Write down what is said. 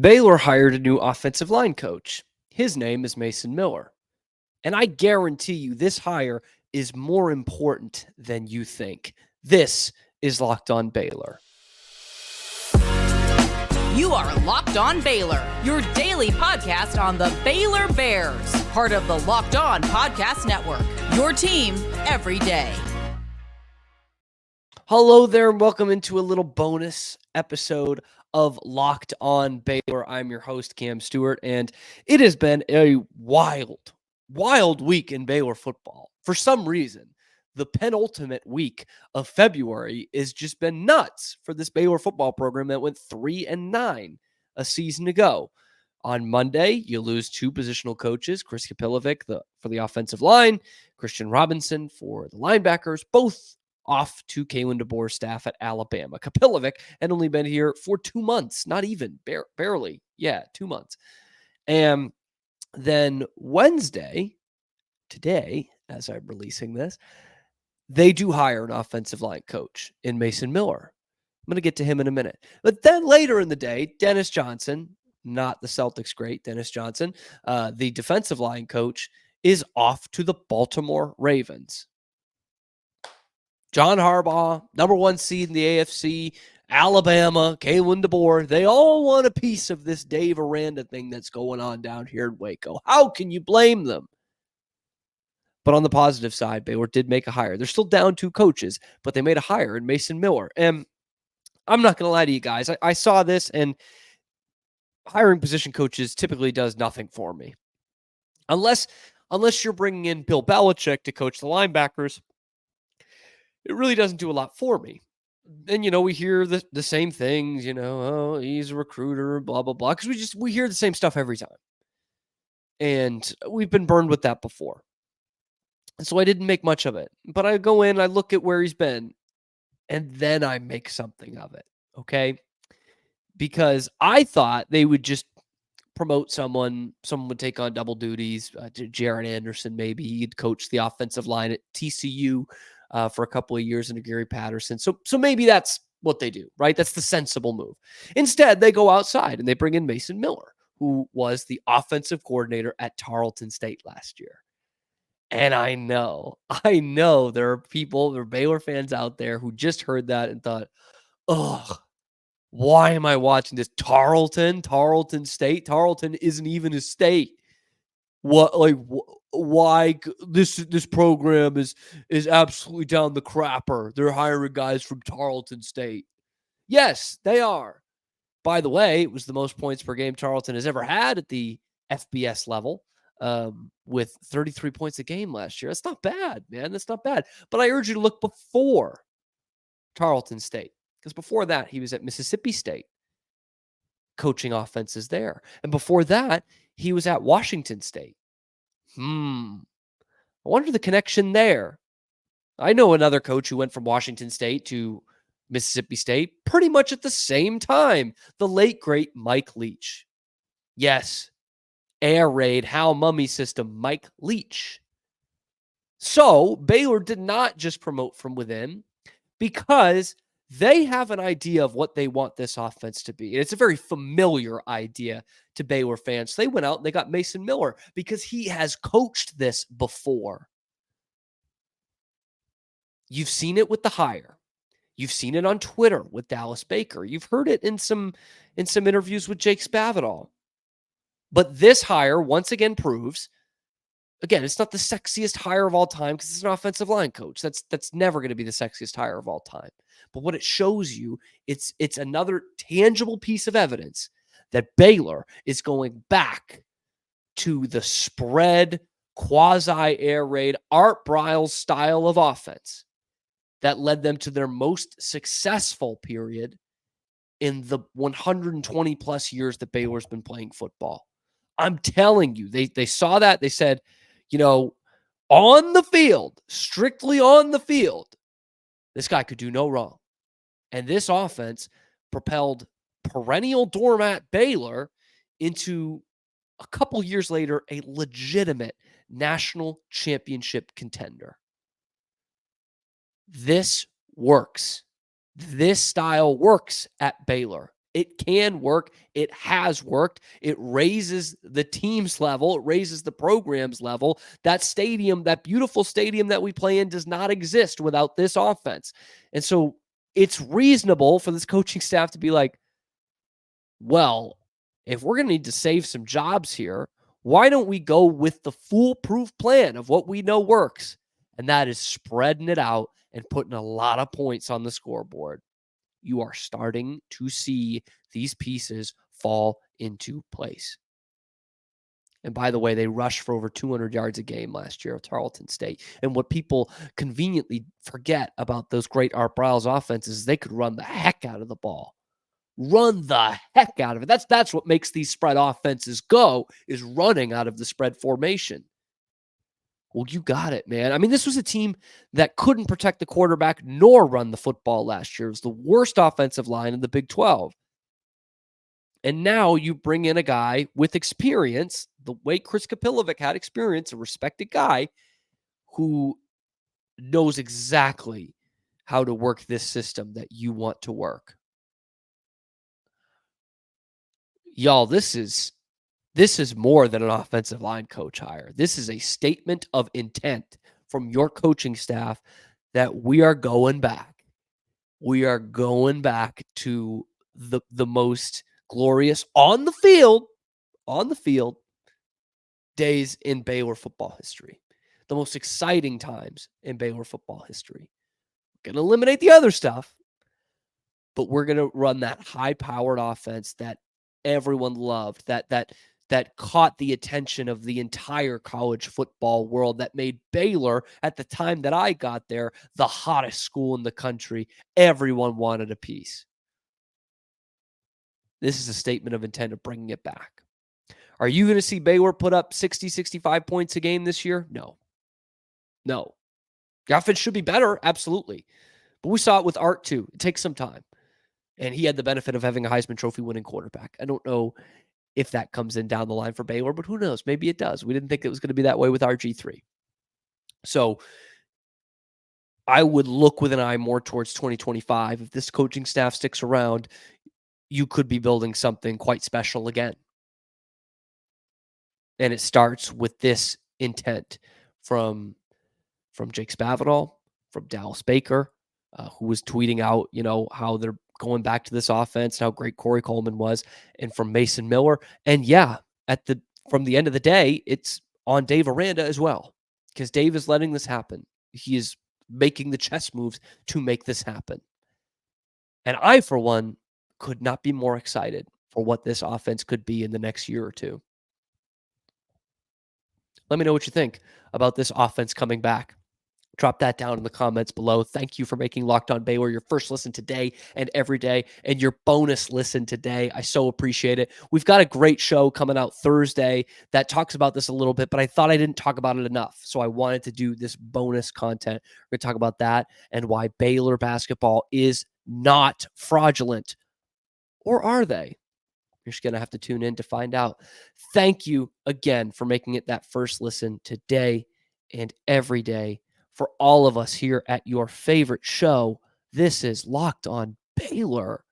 Baylor hired a new offensive line coach. His name is Mason Miller. And I guarantee you this hire is more important than you think. This is Locked On Baylor. You are Locked On Baylor, your daily podcast on the Baylor Bears, part of the Locked On Podcast Network, your team every day. Hello there, and welcome into a little bonus episode of Locked On Baylor. I'm your host, Cam Stewart, and it has been a wild week in Baylor football. For some reason, the penultimate week of February has just been nuts for this Baylor football program that went 3-9 a season ago. On Monday, you lose two positional coaches, Chris Kapilovic for the offensive line, Christian Robinson for the linebackers, both off to Kalen DeBoer's staff at Alabama. Kapilovic had only been here for 2 months, not even, barely. Yeah, 2 months. And then Wednesday, today, as I'm releasing this, they do hire an offensive line coach in Mason Miller. I'm going to get to him in a minute. But then later in the day, Dennis Johnson, not the Celtics great Dennis Johnson, the defensive line coach, is off to the Baltimore Ravens. John Harbaugh, number one seed in the AFC, Alabama, Kalen DeBoer, they all want a piece of this Dave Aranda thing that's going on down here in Waco. How can you blame them? But on the positive side, Baylor did make a hire. They're still down two coaches, but they made a hire in Mason Miller. And I'm not going to lie to you guys. I saw this, and hiring position coaches typically does nothing for me. Unless you're bringing in Bill Belichick to coach the linebackers, it really doesn't do a lot for me. And, we hear the same things, oh, he's a recruiter, blah, blah, blah, because we hear the same stuff every time. And we've been burned with that before. And so I didn't make much of it. But I go in, I look at where he's been, and then I make something of it, okay? Because I thought they would just promote someone would take on double duties. Jared Anderson, maybe he'd coach the offensive line at TCU for a couple of years under Gary Patterson. So maybe that's what they do, right? That's the sensible move. Instead, they go outside and they bring in Mason Miller, who was the offensive coordinator at Tarleton State last year. And I know there are Baylor fans out there who just heard that and thought, ugh, why am I watching this? Tarleton State? Tarleton isn't even a state. Why this program is absolutely down the crapper. They're hiring guys from Tarleton State. Yes, they are. By the way, it was the most points per game Tarleton has ever had at the FBS level, with 33 points a game last year. That's not bad, man. That's not bad. But I urge you to look before Tarleton State, because before that, he was at Mississippi State coaching offenses there. And before that, he was at Washington State. I wonder the connection there. I know another coach who went from Washington State to Mississippi State pretty much at the same time, the late, great Mike Leach. Yes, air raid, Hal Mummy system, Mike Leach. So Baylor did not just promote from within, because they have an idea of what they want this offense to be. And it's a very familiar idea to Baylor fans. They went out and they got Mason Miller because he has coached this before. You've seen it with the hire. You've seen it on Twitter with Dallas Baker. You've heard it in some interviews with Jake Spavital. But this hire once again proves, again, it's not the sexiest hire of all time because it's an offensive line coach. That's never going to be the sexiest hire of all time. But what it shows you, it's another tangible piece of evidence that Baylor is going back to the spread, quasi-air raid, Art Briles style of offense that led them to their most successful period in the 120 plus years that Baylor's been playing football. I'm telling you, they saw that. They said, on the field, strictly on the field, this guy could do no wrong. And this offense propelled perennial doormat Baylor into, a couple years later, a legitimate national championship contender. This works. This style works at Baylor. It can work. It has worked. It raises the team's level. It raises the program's level. That stadium, that beautiful stadium that we play in, does not exist without this offense. And so it's reasonable for this coaching staff to be like, well, if we're going to need to save some jobs here, why don't we go with the foolproof plan of what we know works? And that is spreading it out and putting a lot of points on the scoreboard. You are starting to see these pieces fall into place. And by the way, they rushed for over 200 yards a game last year at Tarleton State. And what people conveniently forget about those great Art Briles offenses is they could run the heck out of the ball. Run the heck out of it. That's what makes these spread offenses go, is running out of the spread formation. Well, you got it, man. I mean, this was a team that couldn't protect the quarterback nor run the football last year. It was the worst offensive line in the Big 12. And now you bring in a guy with experience, the way Chris Kapilovic had experience, a respected guy who knows exactly how to work this system that you want to work. Y'all, this is more than an offensive line coach hire. This is a statement of intent from your coaching staff that we are going back. We are going back to the most glorious on the field days in Baylor football history. The most exciting times in Baylor football history. We're going to eliminate the other stuff, but we're going to run that high-powered offense that everyone loved, that caught the attention of the entire college football world, that made Baylor, at the time that I got there, the hottest school in the country. Everyone wanted a piece. This is a statement of intent of bringing it back. Are you going to see Baylor put up 60, 65 points a game this year? No. The offense should be better, absolutely. But we saw it with Art too. It takes some time. And he had the benefit of having a Heisman Trophy winning quarterback. I don't know if that comes in down the line for Baylor, but who knows? Maybe it does. We didn't think it was going to be that way with RG3. So I would look with an eye more towards 2025. If this coaching staff sticks around, you could be building something quite special again. And it starts with this intent from Jake Spavital, from Dallas Baker, who was tweeting out, how they're going back to this offense, how great Corey Coleman was, and from Mason Miller. And yeah, from the end of the day, it's on Dave Aranda as well, because Dave is letting this happen. He is making the chess moves to make this happen. And I, for one, could not be more excited for what this offense could be in the next year or two. Let me know what you think about this offense coming back. Drop that down in the comments below. Thank you for making Locked On Baylor your first listen today and every day, and your bonus listen today. I so appreciate it. We've got a great show coming out Thursday that talks about this a little bit, but I thought I didn't talk about it enough, so I wanted to do this bonus content. We're going to talk about that and why Baylor basketball is not fraudulent. Or are they? You're just going to have to tune in to find out. Thank you again for making it that first listen today and every day. For all of us here at your favorite show, this is Locked On Baylor.